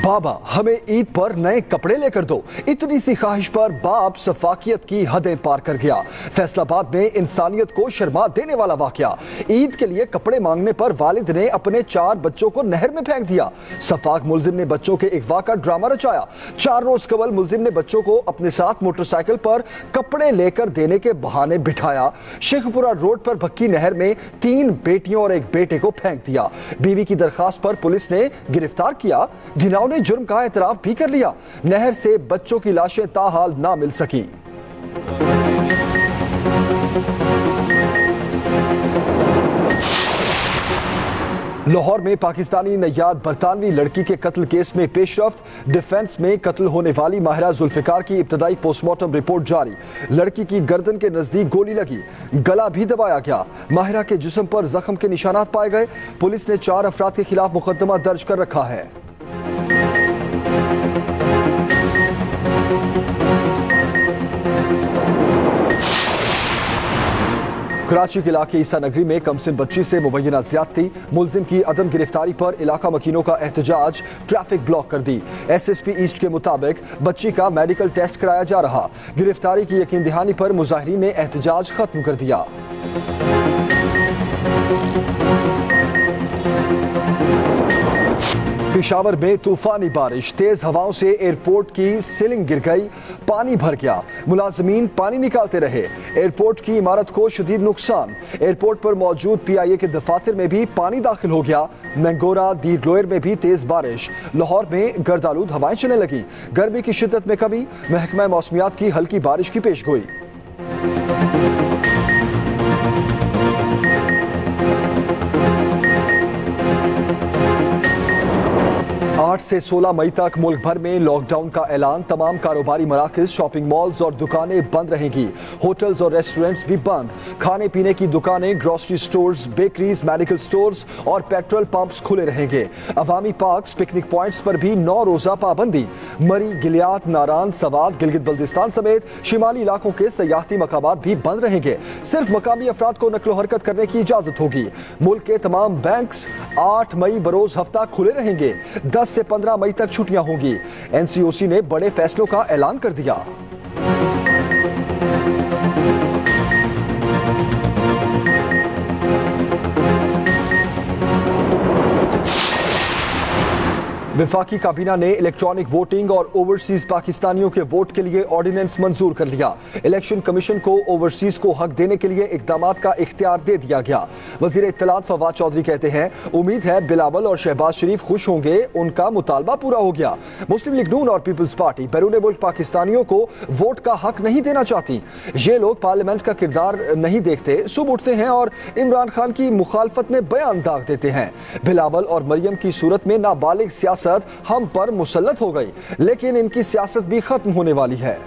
बाबा हमें ईद पर नए कपड़े लेकर दो, इतनी सी ख्वाहिश पर बाप सफाकियत की हदें पार कर गया। फैसलाबाद में इंसानियत को शर्मा देने वाला वाकया। ईद के लिए कपड़े मांगने पर वालिद ने अपने 4 बच्चों को नहर में फेंक दिया। सफाक मुलजिम ने बच्चों के अगवा का ड्रामा रचाया। 4 रोज कबल मुलजिम ने बच्चों को अपने साथ मोटरसाइकिल पर कपड़े लेकर देने के बहाने बिठाया। शेखपुरा रोड पर भक्की नहर में 3 बेटियों और 1 बेटे को फेंक दिया। बीवी की दरखास्त पर पुलिस ने गिरफ्तार किया। घिनौने जुर्म का एतराफ भी कर लिया। नहर से बच्चों की लाशें ताहाल ना मिल सकी। लाहौर में पाकिस्तानी नैयाद बरतानवी लड़की के कत्ल केस में पेशरफ्त। डिफेंस में कत्ल होने वाली माहिरा जुल्फिकार की इब्तदाई पोस्टमार्टम रिपोर्ट जारी। लड़की की गर्दन के नजदीक गोली लगी, गला भी दबाया गया। माहिरा के जिस्म पर जख्म के निशानात पाए गए। पुलिस ने 4 अफराद के खिलाफ मुकदमा दर्ज कर रखा है। कराची के इलाके ईसा नगरी में कमसिन बच्ची से मुबैना ज्यादती। मुलजिम की अदम गिरफ्तारी पर इलाका मकीनों का एहतजाज। ट्रैफिक ब्लॉक कर दी। SSP ईस्ट के मुताबिक बच्ची का मेडिकल टेस्ट कराया जा रहा। गिरफ्तारी की यकीन दहानी पर मुजाहिरीन ने एहतजाज खत्म कर दिया। पेशावर में तूफानी बारिश, तेज हवाओं से एयरपोर्ट की सीलिंग गिर गई, पानी भर गया। मुलाजमीन पानी निकालते रहे। एयरपोर्ट की इमारत को शदीद नुकसान। एयरपोर्ट पर मौजूद PIA के दफातर में भी पानी दाखिल हो गया। मैंगोरा दीर लोयर में भी तेज बारिश। लाहौर में गर्दालूद हवाएं चलने लगी। गर्मी की शिद्दत में कमी। महकमा मौसमियात की हल्की बारिश की पेशगोई। आठ से 16 मई तक मुल्क भर में लॉकडाउन का ऐलान। तमाम कारोबारी मराकज, शॉपिंग मॉल्स और दुकानें बंद रहेंगी। होटल्स और रेस्टोरेंट्स भी बंद। खाने पीने की दुकानें, grocery stores, bakeries, medical stores और पेट्रोल पंप्स खुले रहेंगे। अवामी पार्क्स, पिकनिक पॉइंट्स पर भी 9 रोजा पाबंदी। मरी, गिलियात, नारान, सवात, गिलगित बल्दिस्तान समेत शिमाली इलाकों के सयाहती मकामात भी बंद रहेंगे। सिर्फ मकामी अफराद को नकलो हरकत करने की इजाजत होगी। मुल्क के तमाम बैंक्स 8 मई बरोज हफ्ता खुले रहेंगे। 10 से 15 मई तक छुट्टियां होंगी। NCOC ने बड़े फैसलों का ऐलान कर दिया। वफाकी काबीना ने इलेक्ट्रॉनिक वोटिंग और ओवरसीज पाकिस्तानियों के वोट के लिए ऑर्डिनेंस मंजूर कर लिया। इलेक्शन कमीशन को ओवरसीज को हक देने के लिए इकदामात का इख्तियार दे दिया गया। वजीर इत्तलात फवाद चौधरी कहते हैं, उम्मीद है बिलावल और शहबाज शरीफ खुश होंगे, उनका मुतालबा पूरा हो गया। मुस्लिम लीग नून और पीपल्स पार्टी बैरून मुल्क पाकिस्तानियों को वोट का हक नहीं देना चाहती। ये लोग पार्लियामेंट का किरदार नहीं देखते, सुबह उठते हैं और इमरान खान की मुखालफत में बयान दाग देते हैं। बिलावल और मरियम की सूरत में नाबालिग सियासत हम पर मुसल्लत हो गई, लेकिन इनकी सियासत भी खत्म होने वाली है।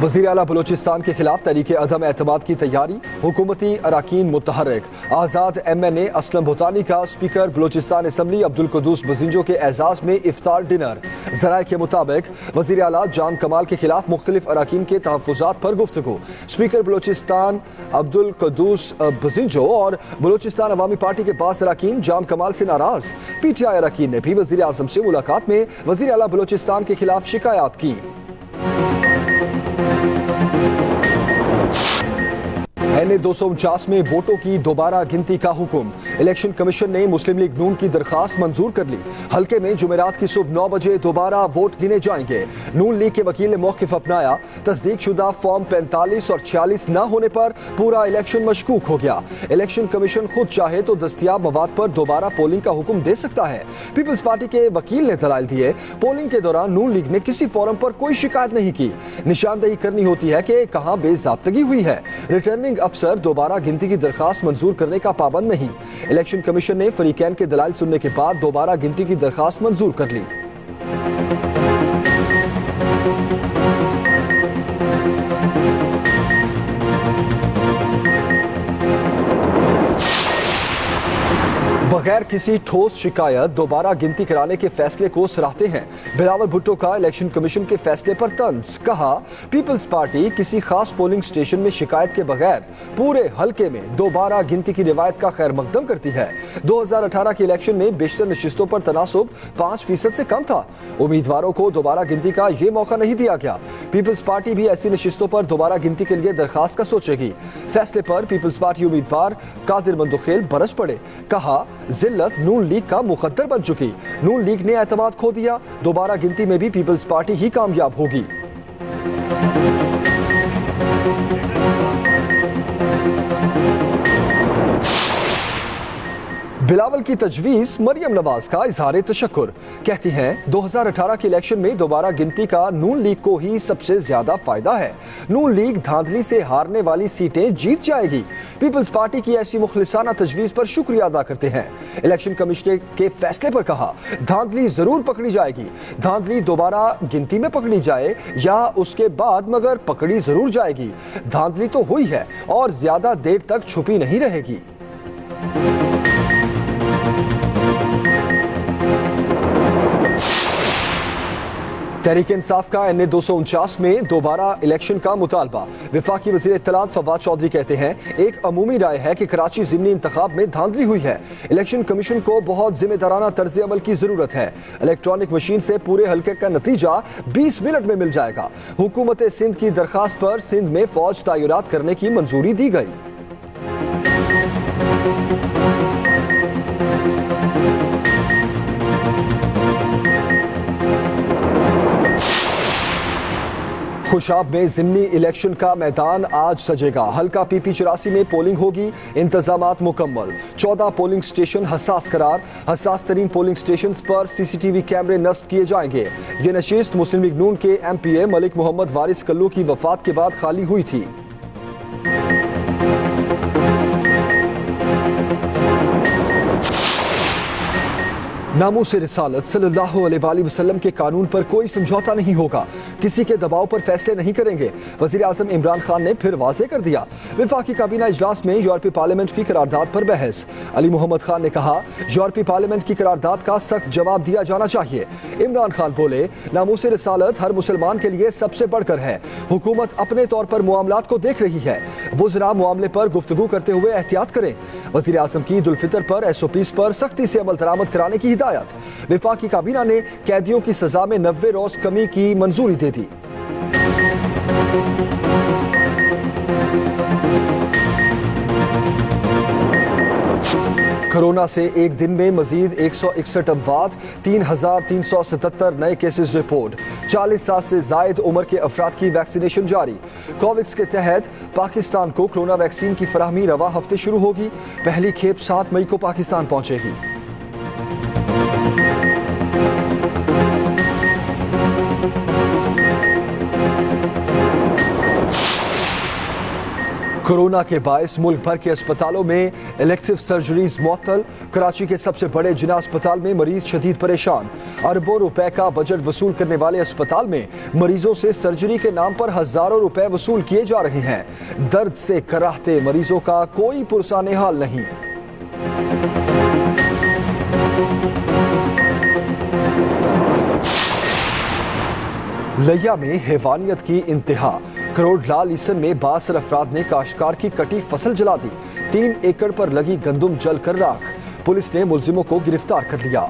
वज़ीर आला बलोचिस्तान के खिलाफ तहरीक अदम एतमाद की तैयारी। हुकूमती अराकीन मुतहर्रिक। आज़ाद MNA असलम भूटानी का स्पीकर बलोचिस्तान असम्बली अब्दुल कुद्दूस बजिंजो के एजाज में इफ्तार डिनर। ज़राए के मुताबिक वज़ीर आला जाम कमाल के खिलाफ मुख्तलिफ अराकीन के तहफ़्फ़ुज़ात पर गुफ्तगू। स्पीकर बलोचिस्तान अब्दुल कुद्दूस बजिंजो और बलोचिस्तान अवामी पार्टी के बाज़ अराकीन जाम कमाल से नाराज। PTI अराकीन ने भी वज़ीर आज़म से मुलाकात में वज़ीर आला बलोचिस्तान के खिलाफ शिकायत की। NA 249 में वोटों की दोबारा गिनती का हुक्म। इलेक्शन कमीशन ने मुस्लिम लीग नून की दरखास्त मंजूर कर ली। हल्के में जुमेरात की सुबह 9 बजे दोबारा वोट गिने जाएंगे। नून लीग के वकील ने मौक़िफ़ अपनाया। तस्दीक शुदा फॉर्म 45 और 46 न होने पर पूरा इलेक्शन मशकूक हो गया। इलेक्शन कमीशन खुद चाहे तो दस्तयाब मवाद पर दोबारा पोलिंग का हुक्म दे सकता है। पीपल्स पार्टी के वकील ने दलाइल दिए, पोलिंग के दौरान नून लीग ने किसी फोरम पर कोई शिकायत नहीं की। निशानदेही करनी होती है कि कहां बेज़ाब्तगी हुई है। रिटर्निंग अफसर दोबारा गिनती की दरखास्त मंजूर करने का पाबंद नहीं। इलेक्शन कमीशन ने फरीकैन के दलाइल सुनने के बाद दोबारा गिनती की दरखास्त मंजूर कर ली। बगैर किसी ठोस शिकायत दोबारा गिनती कराने के फैसले को सराहते हैं। बिलावल भुट्टो का इलेक्शन कमीशन के फैसले पर तंज। कहा, पीपल्स पार्टी किसी खास पोलिंग स्टेशन में शिकायत के बगैर पूरे हलके में दोबारा गिनती की रिवायत का खैर मकदम करती है। 2018 के इलेक्शन में बेशतर नशिस्तों पर तनासुब 5% से कम था। उम्मीदवारों को दोबारा गिनती का ये मौका नहीं दिया गया। पीपल्स पार्टी भी ऐसी नशिस्तों पर दोबारा गिनती के लिए दरखास्त का सोचेगी। फैसले पर पीपल्स पार्टी उम्मीदवार कादिर मंदुखेल बरस पड़े। कहा, जिल्लत नून लीग का मुकद्दर बन चुकी। नून लीग ने एतमाद खो दिया। दोबारा गिनती में भी पीपल्स पार्टी ही कामयाब होगी। बिलावल की तजवीज मरियम नवाज का इजहार तशक्कुर। कहती हैं, 2018 के इलेक्शन में दोबारा गिनती का नून लीग को ही सबसे ज्यादा फायदा है। नून लीग धांधली से हारने वाली सीटें जीत जाएगी। पीपल्स पार्टी की ऐसी मुखलिसाना तजवीज पर शुक्रिया अदा करते हैं। इलेक्शन कमिश्नर के फैसले पर कहा, धांधली जरूर पकड़ी जाएगी। धांधली दोबारा गिनती में पकड़ी जाए या उसके बाद, मगर पकड़ी जरूर जाएगी। धांधली तो हुई है और ज्यादा देर तक छुपी नहीं रहेगी। तहरीक इंसाफ का NA 249 में दोबारा इलेक्शन का मुतालबा। वफाकी वज़ीर इत्तलात फवाद चौधरी कहते हैं, एक अमूमी राय है कि कराची ज़िमनी इंतखाब में धांधली हुई है। इलेक्शन कमीशन को बहुत जिम्मेदाराना तर्ज अमल की जरूरत है। इलेक्ट्रॉनिक मशीन से पूरे हल्के का नतीजा 20 मिनट में मिल जाएगा। हुकूमत सिंध की दरखास्त पर सिंध में फौज तैनात करने की मंजूरी दी गई। खुशाब में ज़िमनी इलेक्शन का मैदान आज सजेगा। हल्का PP 84 में पोलिंग होगी। इंतजामात मुकम्मल। 14 पोलिंग स्टेशन हसास करार। हसास तरीन पोलिंग स्टेशन पर CCTV कैमरे नस्ब किए जाएंगे। ये नशिस्त मुस्लिम लीग नून के MPA मलिक मोहम्मद वारिस कल्लू की वफात के बाद खाली हुई थी। नामूस रिसालत सल्लल्लाहु अलैहि वसल्लम के कानून पर कोई समझौता नहीं होगा। किसी के दबाव पर फैसले नहीं करेंगे। वज़ीर आज़म इमरान खान ने फिर वाज़ेह कर दिया। वफाकी काबीना इजलास में यूरोपीय पार्लियामेंट की करारदाद पर बहस। अली मोहम्मद खान ने कहा, यूरोपीय पार्लियामेंट की करारदाद का सख्त जवाब दिया जाना चाहिए। इमरान खान बोले, नामूस रिसालत हर मुसलमान के लिए सबसे बढ़कर है। हुकूमत अपने तौर पर मामलात को देख रही है। वुज़रा मामले पर गुफ्तगू करते हुए एहतियात करें। वज़ीर आज़म की ईद उल फितर पर SOPs पर सख्ती से अमल दरामद कराने की हिदायत। वफाकी काबीना ने कैदियों की सजा में 90 रोज कमी की मंजूरी दे दी। कोरोना से एक दिन में मजीद 161 अमवात, 3,377 नए केसेस रिपोर्ट। 40 साल से जायद उम्र के अफराद की वैक्सीनेशन जारी। कोवैक्स के तहत पाकिस्तान को कोरोना वैक्सीन की फराहमी रवा हफ्ते शुरू होगी। पहली खेप 7 मई को पाकिस्तान पहुंचेगी। कोरोना के बायस मुल्क भर के अस्पतालों में इलेक्टिव सर्जरीज मुअत्तल। कराची के सबसे बड़े जिना अस्पताल में मरीज शदीद परेशान। अरबों रुपए का बजट वसूल करने वाले अस्पताल में मरीजों से सर्जरी के नाम पर हजारों रुपए वसूल किए जा रहे हैं। दर्द से कराहते मरीजों का कोई पुरसाने हाल नहीं। लिया में हैवानियत की इंतहा। करोड़ लाल ईसन में 62 अफराद ने काश्तकार की कटी फसल जला दी। 3 एकड़ पर लगी गंदुम जल कर राख। पुलिस ने मुलजिमों को गिरफ्तार कर लिया।